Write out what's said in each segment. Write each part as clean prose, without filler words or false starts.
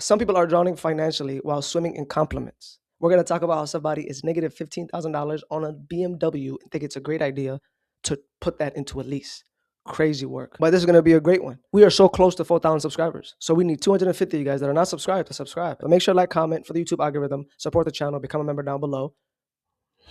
Some people are drowning financially while swimming in compliments. We're going to talk about how somebody is negative $15,000 on a BMW and think it's a great idea to put that into a lease. Crazy work. But this is going to be a great one. We are so close to 4,000 subscribers. So we need 250 of you guys that are not subscribed to subscribe. But make sure to like, comment for the YouTube algorithm, support the channel, become a member down below.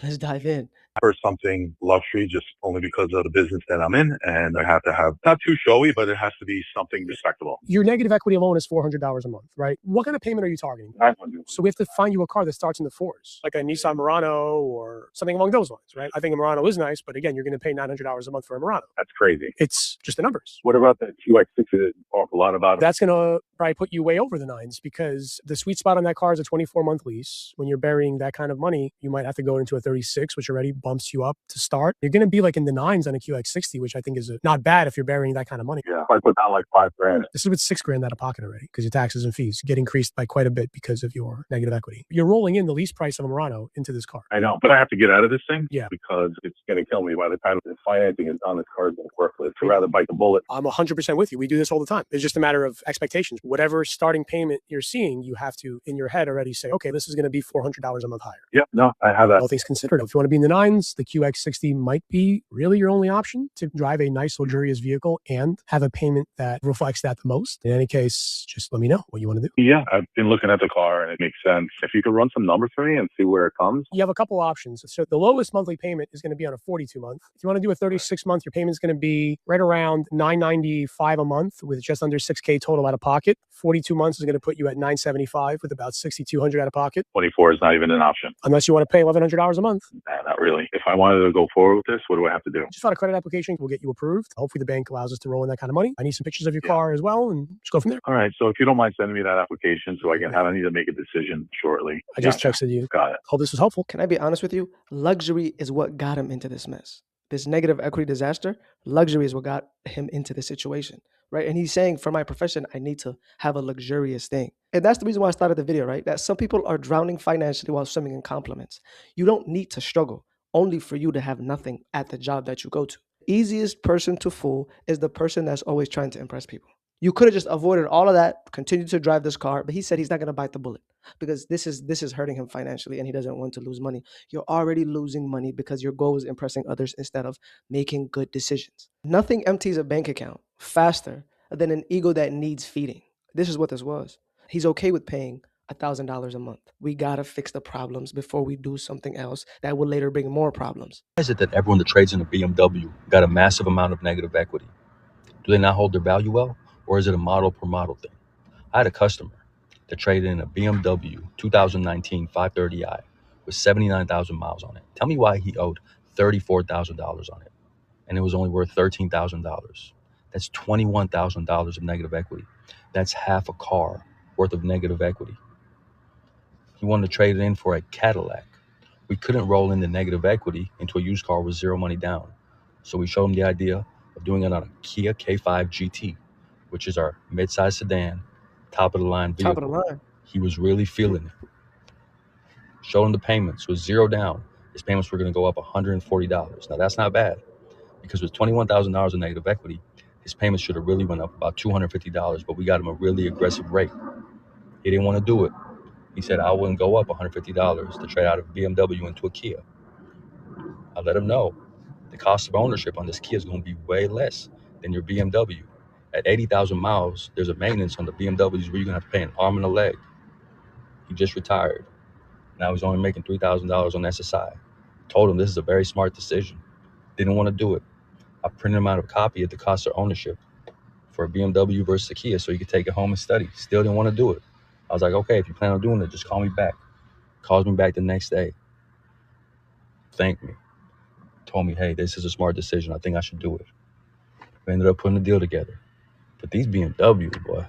Let's dive in. For something luxury just only because of the business that I'm in, and I have to have not too showy, but it has to be something respectable. Your negative equity alone is $400 a month, right? What kind of payment are you targeting? 900. So we have to find you a car that starts in the fours, like a Nissan Murano or something along those lines, right? I think a Murano is nice, but again, you're going to pay $900 a month for a Murano. That's crazy. It's just the numbers. What about that QX60 that you talk a lot about? That's going to probably put you way over the nines because the sweet spot on that car is a 24-month lease. When you're burying that kind of money, you might have to go into a 36, which already bumps you up to start. You're going to be like in the nines on a QX60, which I think is not bad if you're burying that kind of money. Yeah, if I put down like $5,000. This is with $6,000 out of pocket already because your taxes and fees get increased by quite a bit because of your negative equity. You're rolling in the lease price of a Murano into this car. I know, but I have to get out of this thing. Yeah. Because it's going to kill me by the time the financing is done. The car's going to worthless. I'd rather bite the bullet. I'm 100% with you. We do this all the time. It's just a matter of expectations. Whatever starting payment you're seeing, you have to, in your head, already say, okay, this is going to be $400 a month higher. Yep. No, I have that. All things considered. If you want to be in the nines, the QX60 might be really your only option to drive a nice, luxurious vehicle and have a payment that reflects that the most. In any case, just let me know what you want to do. Yeah, I've been looking at the car and it makes sense. If you could run some numbers for me and see where it comes. You have a couple options. So the lowest monthly payment is going to be on a 42-month. If you want to do a 36-month, your payment is going to be right around $995 a month with just under $6K total out of pocket. 42 months is going to put you at $975 with about $6,200 out of pocket. 24 is not even an option. Unless you want to pay $1,100 a month. Nah, not really. If I wanted to go forward with this, what do I have to do? Just file a credit application. We'll get you approved. Hopefully the bank allows us to roll in that kind of money. I need some pictures of your car as well and just go from there. All right. So if you don't mind sending me that application so I can have, I need to make a decision shortly. I just texted you. Got it. Hope this was helpful. Can I be honest with you? Luxury is what got him into this mess. This negative equity disaster, luxury is what got him into this situation, right? And he's saying, for my profession, I need to have a luxurious thing. And that's the reason why I started the video, right? That some people are drowning financially while swimming in compliments. You don't need to struggle only for you to have nothing at the job that you go to. Easiest person to fool is the person that's always trying to impress people. You could have just avoided all of that, continued to drive this car, but he said he's not going to bite the bullet because this is hurting him financially and he doesn't want to lose money. You're already losing money because your goal is impressing others instead of making good decisions. Nothing empties a bank account faster than an ego that needs feeding. This is what this was. He's okay with paying $1,000 a month. We got to fix the problems before we do something else that will later bring more problems. Why is it that everyone that trades in a BMW got a massive amount of negative equity? Do they not hold their value well? Or is it a model per model thing? I had a customer that traded in a BMW 2019 530i with 79,000 miles on it. Tell me why he owed $34,000 on it, and it was only worth $13,000. That's $21,000 of negative equity. That's half a car worth of negative equity. He wanted to trade it in for a Cadillac. We couldn't roll in the negative equity into a used car with zero money down. So we showed him the idea of doing it on a Kia K5 GT, which is our mid-size sedan, top of the line vehicle. Top of the line. He was really feeling it. Showed him the payments with zero down. His payments were going to go up $140. Now that's not bad because with $21,000 in negative equity, his payments should have really went up about $250, but we got him a really aggressive rate. He didn't want to do it. He said, I wouldn't go up $150 to trade out of a BMW into a Kia. I let him know the cost of ownership on this Kia is going to be way less than your BMW. At 80,000 miles, there's a maintenance on the BMWs where you're going to have to pay an arm and a leg. He just retired. Now he's only making $3,000 on SSI. Told him this is a very smart decision. Didn't want to do it. I printed him out a copy of the cost of ownership for a BMW versus a Kia so he could take it home and study. Still didn't want to do it. I was like, okay, if you plan on doing it, just call me back. Calls me back the next day. Thanked me. Told me, hey, this is a smart decision. I think I should do it. We ended up putting a deal together. But these BMWs, boy,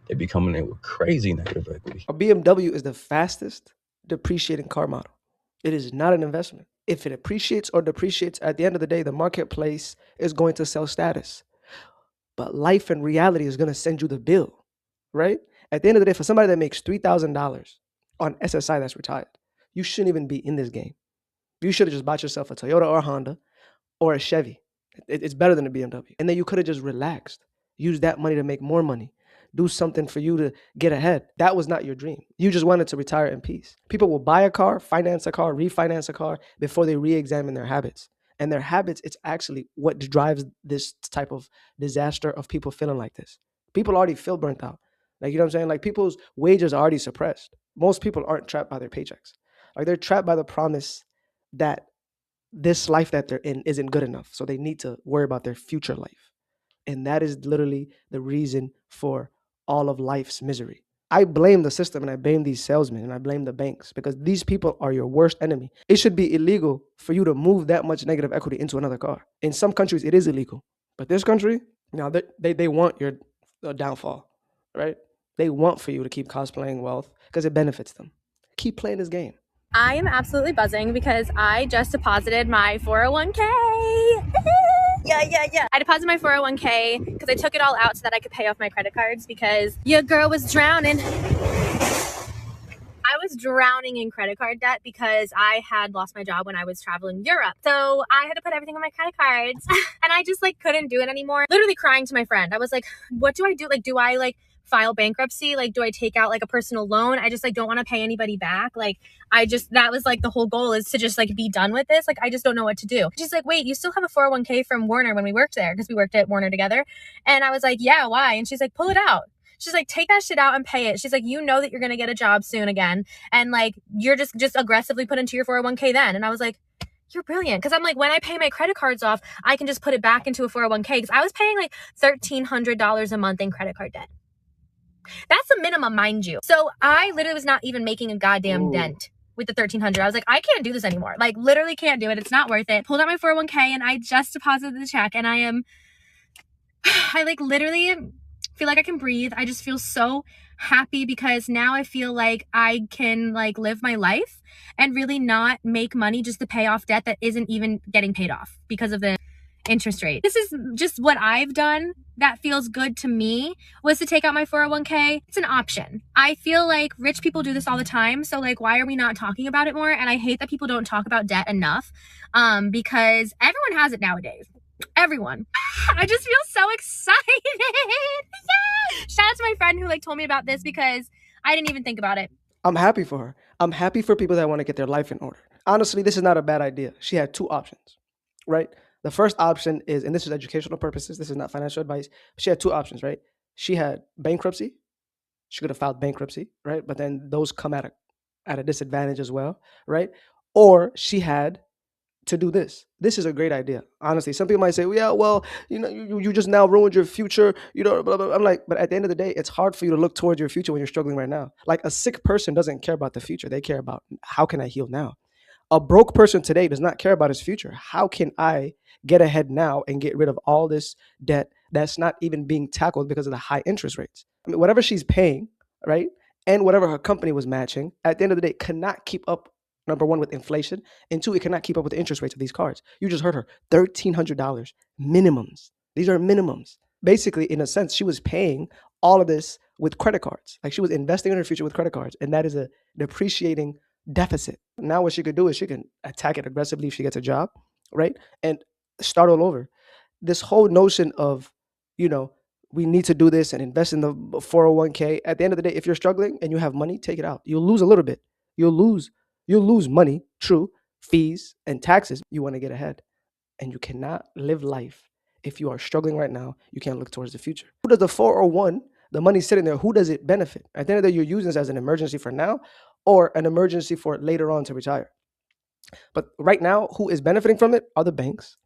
they be coming in with crazy negative equity. A BMW is the fastest depreciating car model. It is not an investment. If it appreciates or depreciates, at the end of the day, the marketplace is going to sell status. But life and reality is going to send you the bill, right? At the end of the day, for somebody that makes $3,000 on SSI that's retired, you shouldn't even be in this game. You should have just bought yourself a Toyota or a Honda or a Chevy. It's better than a BMW. And then you could have just relaxed. Use that money to make more money. do something for you to get ahead. That was not your dream. You just wanted to retire in peace. People will buy a car, finance a car, refinance a car before they re-examine their habits. And their habits, it's actually what drives this type of disaster of people feeling like this. People already feel burnt out. Like, you know what I'm saying? Like, people's wages are already suppressed. Most people aren't trapped by their paychecks. Like, they're trapped by the promise that this life that they're in isn't good enough. So they need to worry about their future life. And that is literally the reason for all of life's misery. I blame the system and I blame these salesmen and I blame the banks because these people are your worst enemy. It should be illegal for you to move that much negative equity into another car. In some countries, it is illegal. But this country, now they want your downfall, right? They want for you to keep cosplaying wealth because it benefits them. Keep playing this game. I am absolutely buzzing because I just deposited my 401k. Yeah. I deposited my 401k because I took it all out so that I could pay off my credit cards because your girl was drowning. I was drowning in credit card debt because I had lost my job when I was traveling Europe. So I had to put everything on my credit cards and I just like couldn't do it anymore. Literally crying to my friend. I was like, what do I do? Like, do I like file bankruptcy? Like, do I take out like a personal loan? I just like don't want to pay anybody back. Like, that was like the whole goal is to just like be done with this. Like, I just don't know what to do. She's like, wait, you still have a 401k from Warner when we worked there because we worked at Warner together. And I was like, yeah, why? And she's like, pull it out. She's like, take that shit out and pay it. She's like, you know that you're going to get a job soon again. And like, you're just aggressively put into your 401k then. And I was like, you're brilliant. Cause I'm like, when I pay my credit cards off, I can just put it back into a 401k. Cause I was paying like $1,300 a month in credit card debt. That's a minimum, mind you. So I literally was not even making a goddamn dent with the $1,300. I was like, I can't do this anymore. Like, literally can't do it. It's not worth it. Pulled out my 401k and I just deposited the check and I like literally feel like I can breathe. I just feel so happy because now I feel like I can like live my life and really not make money just to pay off debt that isn't even getting paid off because of the interest rate. This is just what I've done that feels good to me, was to take out my 401k. It's an option. I feel like rich people do this all the time. So like, why are we not talking about it more? And I hate that people don't talk about debt enough because everyone has it nowadays. Everyone. I just feel so excited. Yeah! Shout out to my friend who like told me about this because I didn't even think about it. I'm happy for her. I'm happy for people that want to get their life in order. Honestly, this is not a bad idea. She had two options, right? The first option is, and this is educational purposes, this is not financial advice. She had two options, right? She had bankruptcy. She could have filed bankruptcy, right? But then those come at a disadvantage as well, right? Or she had to do this. This is a great idea. Honestly, some people might say, well, yeah, well, you know, you just now ruined your future, you know, blah, blah, blah. I'm like, but at the end of the day, it's hard for you to look towards your future when you're struggling right now. Like, a sick person doesn't care about the future. They care about, how can I heal now? A broke person today does not care about his future. How can I get ahead now and get rid of all this debt that's not even being tackled because of the high interest rates? I mean, whatever she's paying, right? And whatever her company was matching, at the end of the day, cannot keep up, number one, with inflation, and two, it cannot keep up with the interest rates of these cards. You just heard her, $1,300 minimums. These are minimums. Basically, in a sense, she was paying all of this with credit cards. Like, she was investing in her future with credit cards, and that is a depreciating deficit. Now what she could do is she can attack it aggressively if she gets a job, right? And start all over. This whole notion of, you know, we need to do this and invest in the 401k. At the end of the day, if you're struggling and you have money, take it out. You'll lose a little bit. You'll lose money, true, fees and taxes. You want to get ahead. And you cannot live life if you are struggling right now. You can't look towards the future. Who does the 401, the money sitting there, who does it benefit? At the end of the day, you're using this as an emergency for now or an emergency for later on to retire. But right now, who is benefiting from it are the banks,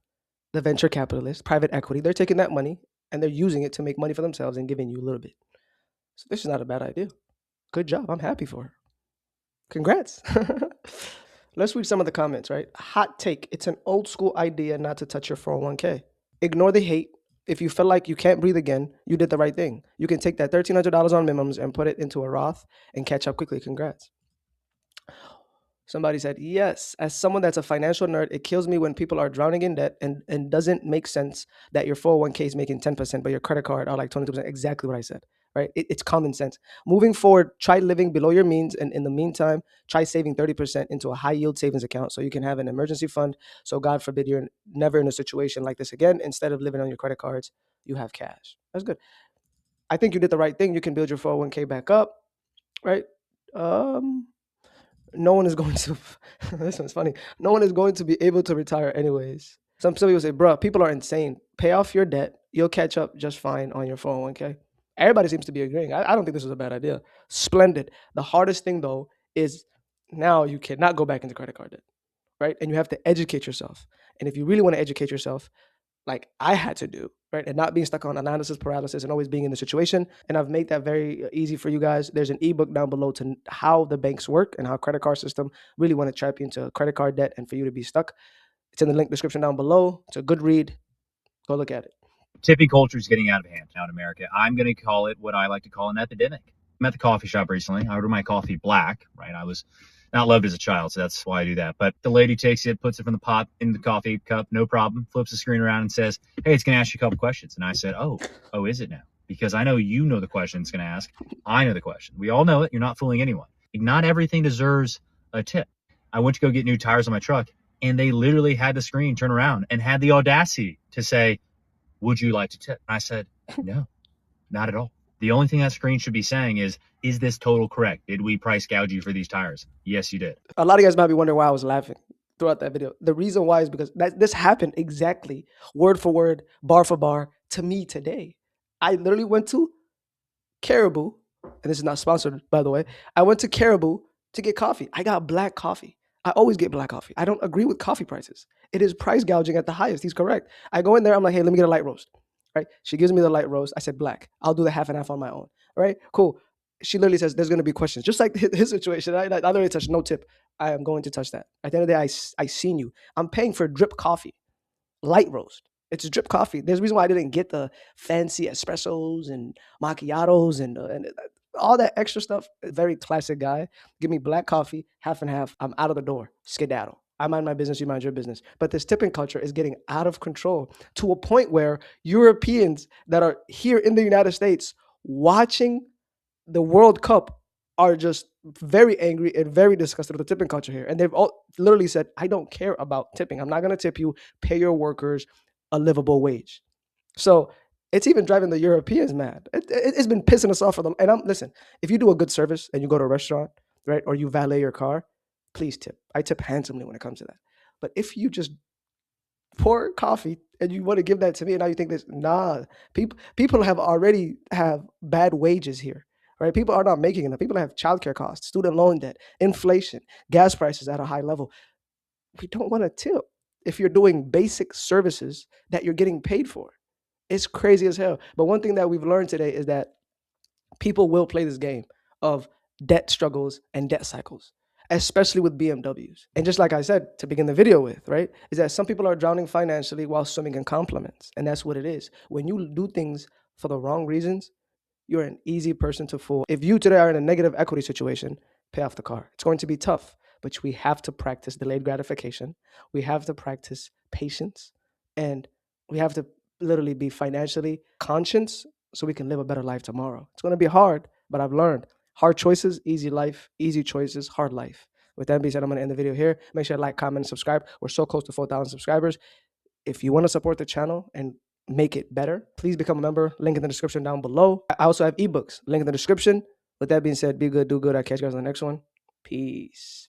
the venture capitalists, private equity. They're taking that money and they're using it to make money for themselves and giving you a little bit. So this is not a bad idea. Good job. I'm happy for her. Congrats. Let's read some of the comments, right? Hot take. It's an old school idea not to touch your 401k. Ignore the hate. If you feel like you can't breathe again, you did the right thing. You can take that $1,300 on minimums and put it into a Roth and catch up quickly. Congrats. Somebody said, yes, as someone that's a financial nerd, it kills me when people are drowning in debt and doesn't make sense that your 401k is making 10%, but your credit card are like 22%. Exactly what I said, right? It's common sense. Moving forward, try living below your means. And in the meantime, try saving 30% into a high yield savings account so you can have an emergency fund. So God forbid you're never in a situation like this again. Instead of living on your credit cards, you have cash. That's good. I think you did the right thing. You can build your 401k back up, right? No one is going to, this one's funny. No one is going to be able to retire anyways. Some people say, bro, people are insane. Pay off your debt. You'll catch up just fine on your 401k. Everybody seems to be agreeing. I don't think this is a bad idea. Splendid. The hardest thing, though, is now you cannot go back into credit card debt, right? And you have to educate yourself. And if you really want to educate yourself, like I had to do, right? And not being stuck on analysis paralysis and always being in the situation. And I've made that very easy for you guys. There's an ebook down below to how the banks work and how credit card system really want to trap you into credit card debt and for you to be stuck. It's in the link description down below. It's a good read. Go look at it. Tipping culture is getting out of hand now in America. I'm going to call it what I like to call an epidemic. I'm at the coffee shop recently. I ordered my coffee black, right? I was not loved as a child, so that's why I do that. But the lady takes it, puts it from the pot in the coffee cup, no problem, flips the screen around and says, hey, it's going to ask you a couple questions. And I said, oh, is it now? Because I know you know the question it's going to ask. I know the question. We all know it. You're not fooling anyone. Not everything deserves a tip. I went to go get new tires on my truck, and they literally had the screen turn around and had the audacity to say, would you like to tip? And I said, no, not at all. The only thing that screen should be saying is this total correct? Did we price gouge you for these tires? Yes, you did. A lot of you guys might be wondering why I was laughing throughout that video. The reason why is because this happened exactly word for word, bar for bar to me today. I literally went to Caribou, and this is not sponsored, by the way. I went to Caribou to get coffee. I got black coffee. I always get black coffee. I don't agree with coffee prices. It is price gouging at the highest. He's correct. I go in there. I'm like, hey, let me get a light roast. Right? She gives me the light roast. I said black. I'll do the half and half on my own. All right? Cool. She literally says there's going to be questions. Just like his situation. I literally touched no tip. I am going to touch that. At the end of the day, I seen you. I'm paying for drip coffee. Light roast. It's drip coffee. There's a reason why I didn't get the fancy espressos and macchiatos and all that extra stuff. Very classic guy. Give me black coffee, half and half. I'm out of the door. Skedaddle. I mind my business, you mind your business. But this tipping culture is getting out of control to a point where Europeans that are here in the United States watching the World Cup are just very angry and very disgusted with the tipping culture here. And they've all literally said, I don't care about tipping. I'm not going to tip you. Pay your workers a livable wage. So it's even driving the Europeans mad. It's been pissing us off for them. And listen, if you do a good service and you go to a restaurant, right, or you valet your car, please tip. I tip handsomely when it comes to that. But if you just pour coffee and you want to give that to me and now you think this, people have already have bad wages here. Right? People are not making enough. People have childcare costs, student loan debt, inflation, gas prices at a high level. We don't want to tip if you're doing basic services that you're getting paid for. It's crazy as hell. But one thing that we've learned today is that people will play this game of debt struggles and debt cycles, especially with BMWs. And just like I said to begin the video with, right, is that some people are drowning financially while swimming in compliments. And that's what it is. When you do things for the wrong reasons, you're an easy person to fool. If you today are in a negative equity situation, pay off the car. It's going to be tough, but we have to practice delayed gratification. We have to practice patience, and we have to literally be financially conscious so we can live a better life tomorrow. It's going to be hard, but I've learned hard choices, easy life, easy choices, hard life. With that being said, I'm going to end the video here. Make sure to like, comment, and subscribe. We're so close to 4,000 subscribers. If you want to support the channel and make it better, please become a member. Link in the description down below. I also have ebooks. Link in the description. With that being said, be good, do good. I'll catch you guys on the next one. Peace.